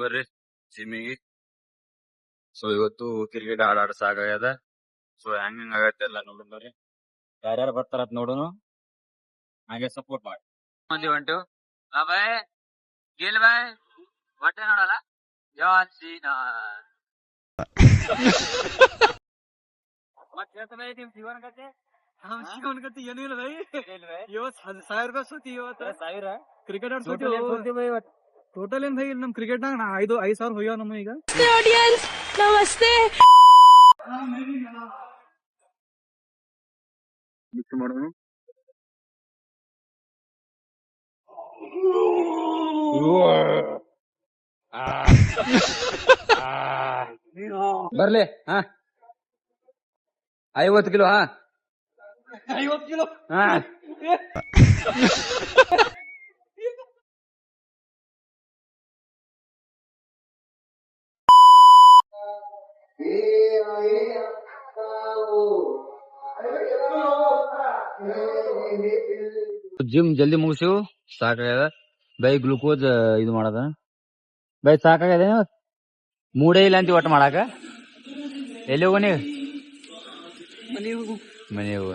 ಬರ್ರಿ ಜಿಮ್ಮಿಗೆ. ಸೊ ಇವತ್ತು ಕ್ರಿಕೆಟ್ ಆಡ ಸಾಕಾಗ್ಯದ. ಸೊ ಹೆಂಗ್ ಆಗತ್ತೆ ಎಲ್ಲ ನೋಡೋಣ ಬರ್ರಿ. ಯಾರ್ಯಾರು ಬರ್ತಾರತ್ ನೋಡೋನು, ಹಾಗೆ ಸಪೋರ್ಟ್ ಮಾಡಿ. ಮಂದಿ ಹೊಂಟು ಬಾಯ್ ಗಿಲ್ ಬಾಯ್ ಹೊಟ್ಟೆ ನೋಡಲ್ಲ ಜಾನ್ ಸೀನಾ. ಮತ್ತೆ ನಿಮ್ ಜೀವನ ಕತೆ ಜೀವನ ಕತೆ ಏನೂ ಇಲ್ಲ ಬೈ. ಇವತ್ತು 1000 ರೂಪಾಯಿ ಸೋತಿ. ಇವತ್ತು 1000 ಕ್ರಿಕೆಟ್ ಆಡ್ ಸೋತಿ. ಟೋಟಲ್ ಏನ್ ಬೈ ನಮ್ ಕ್ರಿಕೆಟ್ ನಾಗ 5,000 ಹೋಗ್ಯಾವ ನಮ್ಮ ಈಗ. ನಮಸ್ತೆ ಮಿಕ್ಸ್ ಮಾಡೋಣ. ಬರ್ಲಿ 50 ಕಿಲೋ. 50 ಕಿಲೋ ಜಿಮ್ ಜಲ್ದಿ ಮುಗಿಸಿವು, ಸಾಕಾಗ್ಯದ ಬೈ. ಗ್ಲೂಕೋಸ್ ಇದು ಮಾಡದ ಬೈ, ಸಾಕಾಗ್ಯದ. ಮೂಡೇ ಇಲ್ಲ ಅಂತ ಒಟ್ಟು ಮಾಡಾಕ. ಎಲ್ಲಿ ಹೋಗ ನೀವು? ಮನೆಗೆ ಹೋಗ.